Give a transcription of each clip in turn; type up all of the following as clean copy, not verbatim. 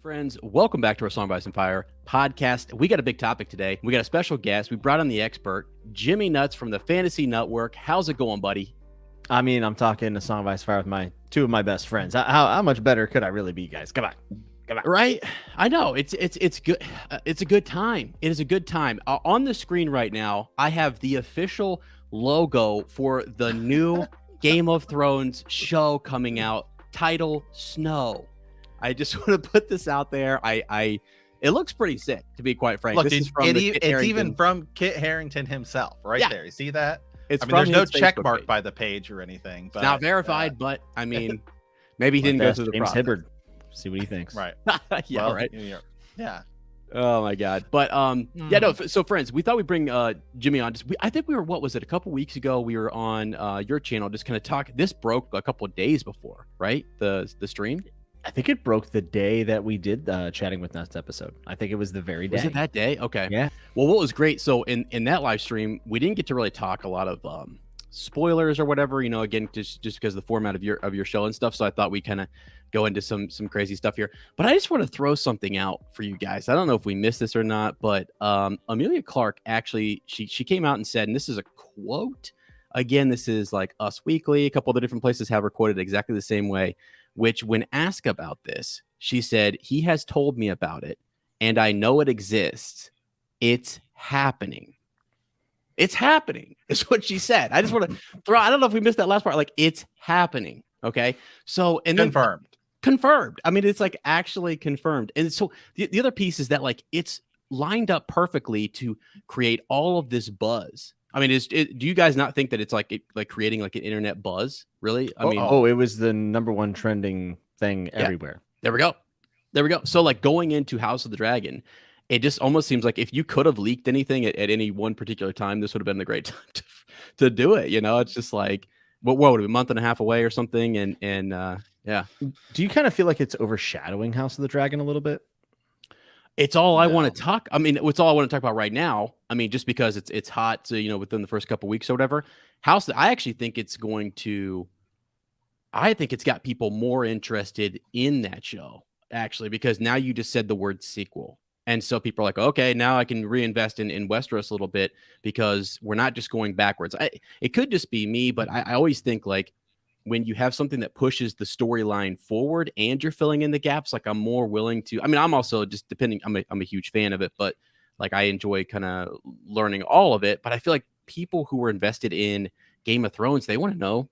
Friends, welcome back to our Song Bites Empire podcast. We got a big topic today. We got a special guest. We brought on the expert, Jimmy Nuts from the Fantasy Network. How's it going, buddy? I mean, I'm talking a Song Bites Empire with two of my best friends. How much better could I really be, guys? Come on. Right? I know it's good. It's a good time. It is a good time. On the screen right now, I have the official logo for the new Game of Thrones show coming out. Title Snow. I just want to put this out there. It looks pretty sick, to be quite frank. Look, this is from it's even from Kit Harington himself, right there. You see that? It's there's no check Facebook mark page by the page or anything. But, it's not verified, but I mean, maybe he didn't go through the James process. Hibbard. See what he thinks. Right. Yeah, well, right. Yeah. Oh my God. But yeah, no. So friends, we thought we'd bring Jimmy on. I think we were, what was it? A couple weeks ago, we were on your channel, just kind of talk. This broke a couple of days before, right? The stream. I think it broke the day that we did Chatting with Nuts episode. I think it was the very day. Was it that day? Okay. Yeah. Well, what was great, so in that live stream, we didn't get to really talk a lot of spoilers or whatever, again, just because of the format of your show and stuff. So I thought we kind of go into some crazy stuff here. But I just want to throw something out for you guys. I don't know if we missed this or not, but Amelia Clark actually, she came out and said, and this is a quote, again, this is like Us Weekly, a couple of the different places have her quoted exactly the same way, which when asked about this, she said, "He has told me about it, and I know it exists. It's happening." It's happening, is what she said. I just want to throw, I don't know if we missed that last part. Like, it's happening. Okay. So, and then confirmed. I mean, it's like actually confirmed. And so the other piece is that like it's lined up perfectly to create all of this buzz. I mean, do you guys not think that it's like creating like an internet buzz? Really? I mean, it was the #1 trending thing everywhere. There we go. So like going into House of the Dragon, it just almost seems like if you could have leaked anything at any one particular time, this would have been a great time to do it. It's just like, what would it be, a month and a half away or something? And yeah. Do you kind of feel like it's overshadowing House of the Dragon a little bit? It's all I want to talk. I mean, it's all I want to talk about right now. I mean, just because it's hot, so within the first couple of weeks or whatever. I actually think it's got people more interested in that show, actually, because now you just said the word sequel. And so people are like, okay, now I can reinvest in Westeros a little bit because we're not just going backwards. It could just be me, but I always think like when you have something that pushes the storyline forward and you're filling in the gaps, like I'm more willing to. I mean, I'm also just depending. I'm a huge fan of it, but like I enjoy kind of learning all of it. But I feel like people who are invested in Game of Thrones, they want to know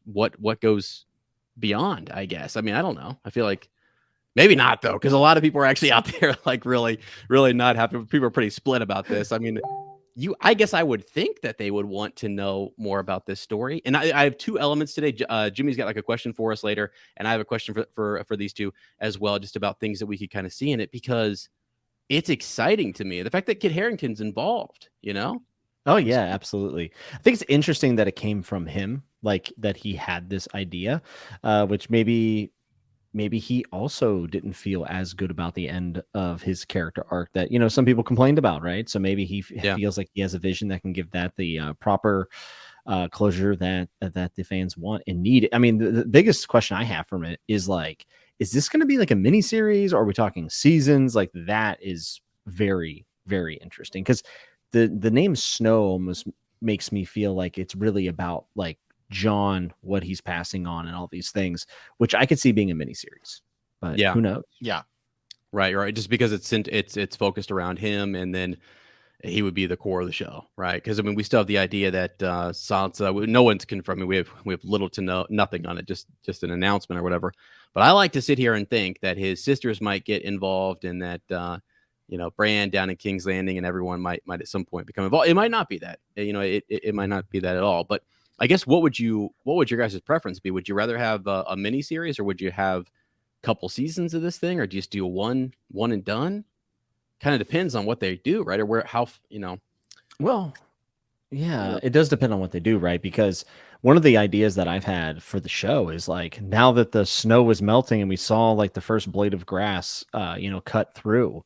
what goes beyond. I guess. I mean, I don't know. I feel like maybe not though, because a lot of people are actually out there like really, really not happy. People are pretty split about this. I mean. I guess I would think that they would want to know more about this story. And I have two elements today. Jimmy's got like a question for us later, and I have a question for these two as well, just about things that we could kind of see in it, because it's exciting to me. The fact that Kit Harington's involved, Oh yeah, absolutely. I think it's interesting that it came from him, like that he had this idea, which maybe he also didn't feel as good about the end of his character arc that, some people complained about, right? So maybe he feels like he has a vision that can give that the proper closure that the fans want and need. I mean, the biggest question I have from it is like, is this going to be like a mini series, or are we talking seasons? Like that is very, very interesting, because the name Snow almost makes me feel like it's really about like Jon, what he's passing on and all these things, which I could see being a miniseries, but who knows? Yeah. Right. Just because it's focused around him, and then he would be the core of the show, right? Because I mean, we still have the idea that Sansa, no one's confirming. We have little to nothing on it, just an announcement or whatever. But I like to sit here and think that his sisters might get involved, and that Bran down in King's Landing and everyone might at some point become involved. It might not be that, it might not be that at all, but. I guess what would your guys' preference be? Would you rather have a mini series, or would you have a couple seasons of this thing, or just do a one and done? Kind of depends on what they do, right? Or Well, yeah, it does depend on what they do, right? Because one of the ideas that I've had for the show is like, now that the snow was melting and we saw like the first blade of grass, cut through,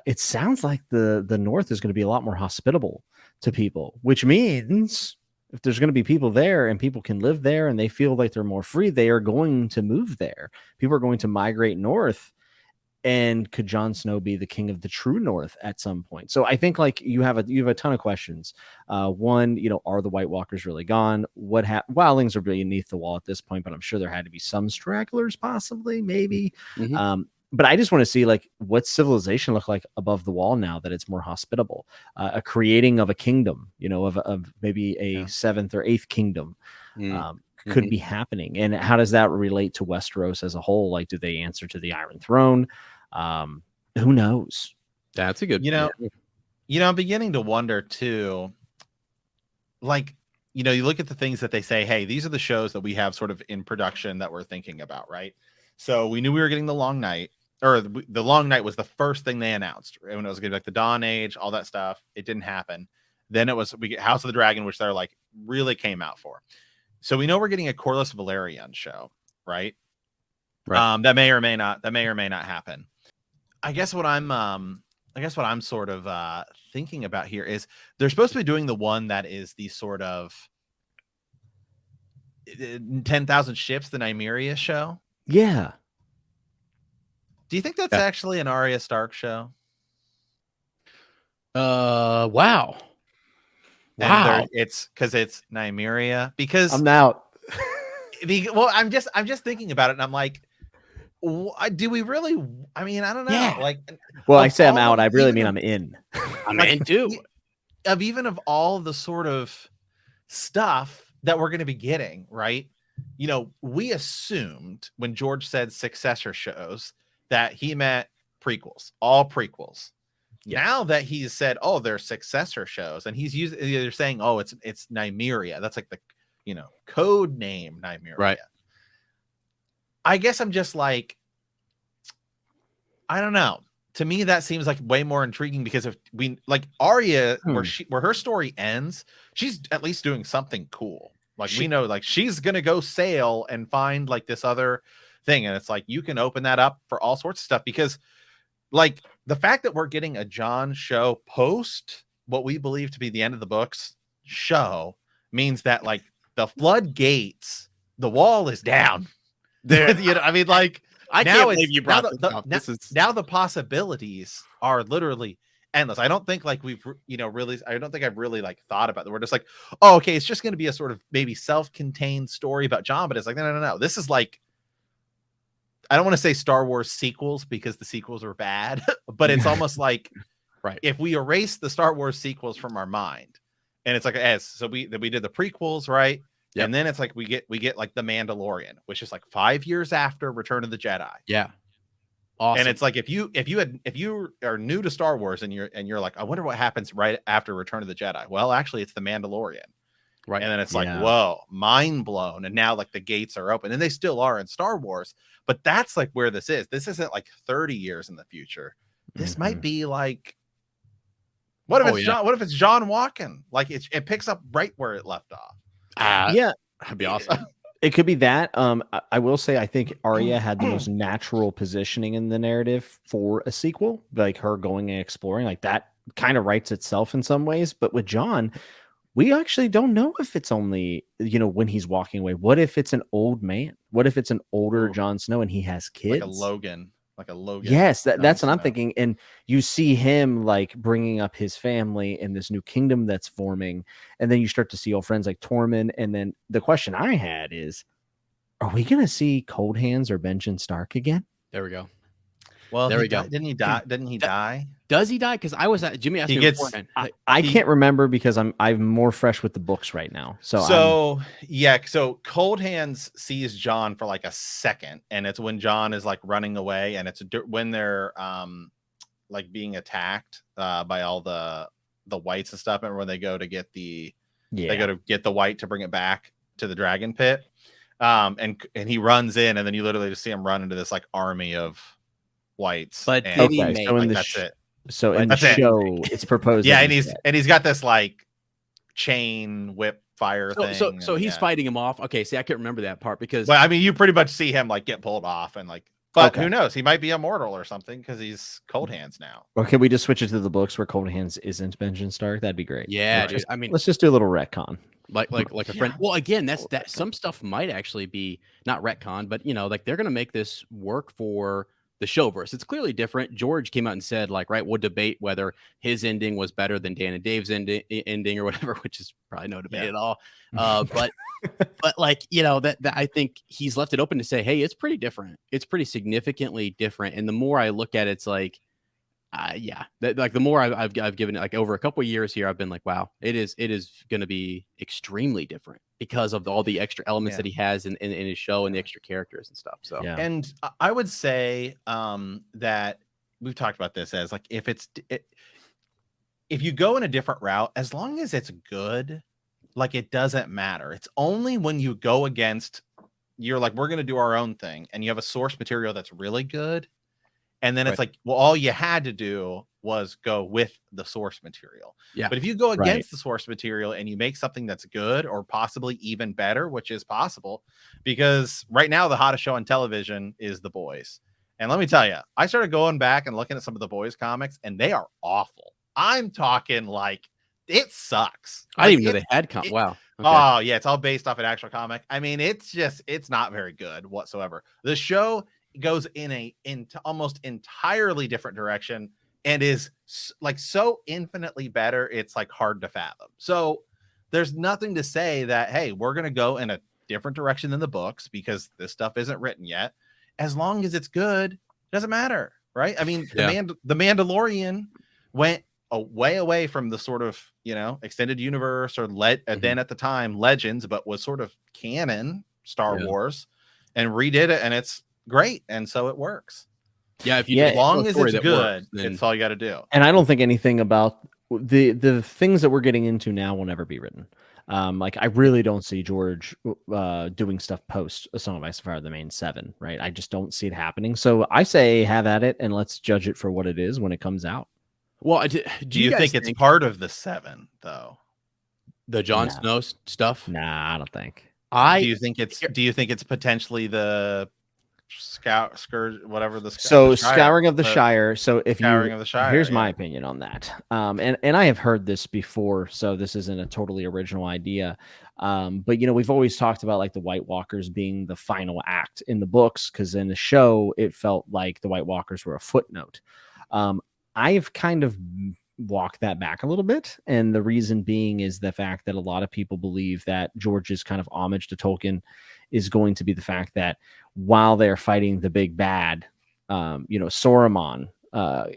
it sounds like the North is going to be a lot more hospitable to people, which means if there's going to be people there and people can live there and they feel like they're more free, they are going to move there. People are going to migrate north. And could Jon Snow be the king of the true North at some point? So I think like you have a ton of questions. One, are the White Walkers really gone? Wildlings are beneath the wall at this point, but I'm sure there had to be some stragglers, possibly, maybe. Mm-hmm. But I just want to see like what civilization look like above the wall now that it's more hospitable. A creating of a kingdom, of maybe a seventh or eighth kingdom. Could be happening. And how does that relate to Westeros as a whole? Like, do they answer to the Iron Throne? Who knows? That's a good. I'm beginning to wonder too. Like, you look at the things that they say, hey, these are the shows that we have sort of in production that we're thinking about, right? So we knew we were getting the Long Night, or the Long Night was the first thing they announced. When it was going to be like the Dawn Age, all that stuff, it didn't happen. Then we get House of the Dragon, which they're like really came out for. So we know we're getting a Corlys Velaryon show, right? Right. That may or may not happen. I guess what I'm sort of thinking about here is they're supposed to be doing the one that is the sort of 10,000 ships, the Nymeria show. Yeah. Do you think that's actually an Arya Stark show? Wow. And it's because it's Nymeria. Because I'm out. Well, I'm just thinking about it, and I'm like, do we really? I mean, I don't know. Yeah. Like, well, I say I'm out. I really mean I'm in. I'm in too. Of all the sort of stuff that we're going to be getting, right? We assumed when George said successor shows that he meant prequels, all prequels. Yes. Now that he's said, oh, they're successor shows, and they're saying, oh, it's Nymeria. That's like the code name Nymeria. Right. I guess I'm just like, I don't know. To me, that seems like way more intriguing because if we like Arya, where her story ends, she's at least doing something cool. Like we know, like she's gonna go sail and find like this other thing, and it's like you can open that up for all sorts of stuff because, like, the fact that we're getting a Jon show post what we believe to be the end of the books show means that like the floodgates, the wall is down. There, I mean, like I can't believe you brought this up. Now the possibilities are literally endless. I don't think like we've really. I don't think I've really like thought about it. We're just like, oh, okay, it's just going to be a sort of maybe self-contained story about Jon, but it's like no. This is like, I don't want to say Star Wars sequels because the sequels are bad, but it's almost like, right, if we erase the Star Wars sequels from our mind, and it's like so we did the prequels, right? Yep. And then it's like we get like the Mandalorian, which is like 5 years after Return of the Jedi. Yeah. Awesome. And it's like if you are new to Star Wars and you're like, I wonder what happens right after Return of the Jedi. Well, actually it's the Mandalorian. Right. And then it's like, whoa, mind blown. And now like the gates are open, and they still are in Star Wars, but that's like where this is. This isn't like 30 years in the future. This might be like, what if it's John walking? Like it picks up right where it left off. Yeah, that'd be awesome. It could be that. I will say I think Arya had the most natural positioning in the narrative for a sequel, like her going and exploring. Like that kind of writes itself in some ways. But with Jon, we actually don't know if it's only when he's walking away. What if it's an old man? What if it's an older Jon Snow and he has kids? Like a Logan. Yes, that's what I'm thinking. And you see him like bringing up his family in this new kingdom that's forming. And then you start to see old friends like Tormund. And then the question I had is, are we going to see Cold Hands or Benjen Stark again? There we go. Well, there we go. Didn't he die? Does he die? Because I was at Jimmy asked me beforehand. I can't remember because I'm more fresh with the books right now. So Cold Hands sees Jon for like a second, and it's when Jon is like running away, and it's when they're like being attacked by all the whites and stuff, and when they go to get the white to bring it back to the dragon pit, and he runs in, and then you literally just see him run into this like army of whites. But did he make that's it? So in the show, it's proposed. Yeah, and he's got this like chain whip fire thing. So he's fighting him off. Okay, see, I can't remember that part because. Well, I mean, you pretty much see him like get pulled off and like. But who knows? He might be immortal or something because he's Cold Hands now. Or can we just switch it to the books where Cold Hands isn't Benjen Stark? That'd be great. Yeah, dude. I mean, let's just do a little retcon. Like a friend. Well, again, that's some stuff might actually be not retcon, but like they're gonna make this work for the showverse. It's clearly different. George came out and said, like, right, we'll debate whether his ending was better than Dan and Dave's ending or whatever, which is probably no debate at all. But like, you know, that I think he's left it open to say, hey, it's pretty different. It's pretty significantly different. And the more I look at it, it's like, like the more I've given it, like over a couple of years here, I've been like, wow, it is going to be extremely different because of all the extra elements that he has in his show and the extra characters and stuff. So, and I would say that we've talked about this as like, if you go in a different route, as long as it's good, like it doesn't matter. It's only when you go against, you're like, we're going to do our own thing, and you have a source material that's really good. And then it's like, well, all you had to do was go with the source material. Yeah. But if you go against the source material and you make something that's good or possibly even better, which is possible, because right now the hottest show on television is The Boys. And let me tell you, I started going back and looking at some of The Boys comics, and they are awful. I'm talking like it sucks. I didn't even know they had wow. Okay. Oh yeah, it's all based off an actual comic. I mean, it's not very good whatsoever. The show goes in almost entirely different direction and is like so infinitely better, it's like hard to fathom. So there's nothing to say that, hey, we're going to go in a different direction than the books because this stuff isn't written yet. As long as it's good, it doesn't matter, right? I mean, the Mandalorian went way away from the sort of, you know, extended universe or then at the time Legends, but was sort of canon Star Wars, and redid it, and it's great, and so it works. Yeah, if you as long as it's good, it's all you got to do. And I don't think anything about the things that we're getting into now will never be written. Like I really don't see George doing stuff post A Song of Ice and Fire, the main 7, right? I just don't see it happening. So I say have at it, and let's judge it for what it is when it comes out. Well, do you think it's part of the 7 though? The Jon Snow stuff? Nah, I don't think. Do you think it's potentially the scourge, whatever the scouring of the Shire. So if scouring of the Shire, here's my opinion on that. And I have heard this before, so this isn't a totally original idea. But you know, we've always talked about like the White Walkers being the final act in the books, because in the show it felt like the White Walkers were a footnote. I've kind of walked that back a little bit, and the reason being is the fact that a lot of people believe that George's kind of homage to Tolkien is going to be the fact that while they're fighting the big bad, you know, Saruman,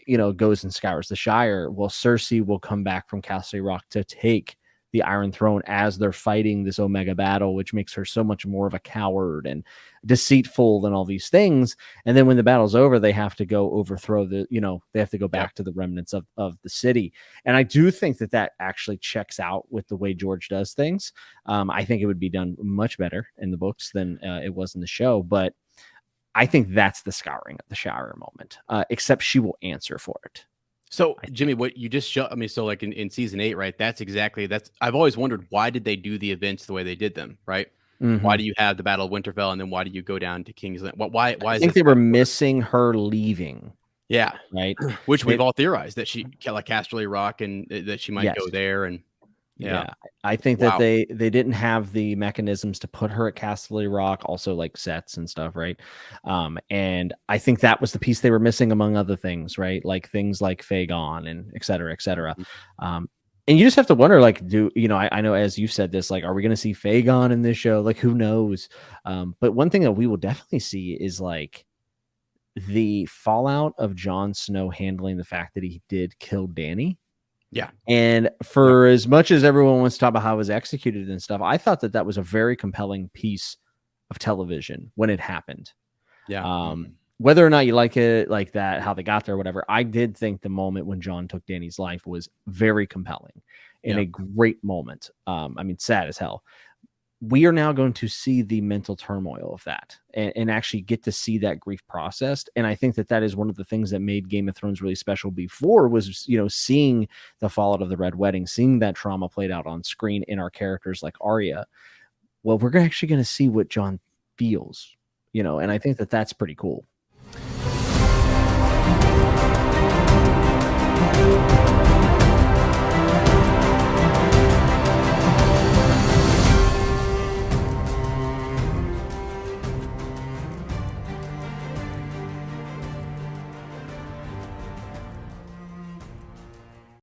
you know, goes and scours the Shire. Well, Cersei will come back from Castle Rock to take the Iron Throne as they're fighting this Omega battle, which makes her so much more of a coward and deceitful than all these things. And then when the battle's over, they have to go overthrow they have to go back to the remnants of the city. And I do think that actually checks out with the way George does things. I think it would be done much better in the books than it was in the show, but I think that's the scouring of the Shire moment, except she will answer for it. So Jimmy, what you just showed, I mean, so like in season 8, right? I've always wondered, why did they do the events the way they did them, right? Mm-hmm. Why do you have the Battle of Winterfell, and then why do you go down to King's Land? Why I think they were missing her leaving. Yeah. Right. Which we've all theorized that she like Casterly Rock, and that she might go there. And I think that they didn't have the mechanisms to put her at Casterly Rock, also like sets and stuff, right? And I think that was the piece they were missing, among other things, right? Like things like Fagon and et cetera, et cetera. And you just have to wonder, like, I know, as you said this, like, are we going to see Fagon in this show? Like, who knows? But one thing that we will definitely see is like the fallout of Jon Snow handling the fact that he did kill Dany. Yeah. And for as much as everyone wants to talk about how it was executed and stuff, I thought that was a very compelling piece of television when it happened. Yeah. Whether or not you like it like that, how they got there, or whatever, I did think the moment when Jon took Dany's life was very compelling and a great moment. I mean, sad as hell. We are now going to see the mental turmoil of that and actually get to see that grief processed. And I think that is one of the things that made Game of Thrones really special before was, seeing the fallout of the Red Wedding, seeing that trauma played out on screen in our characters like Arya. Well, we're actually going to see what Jon feels, and I think that that's pretty cool.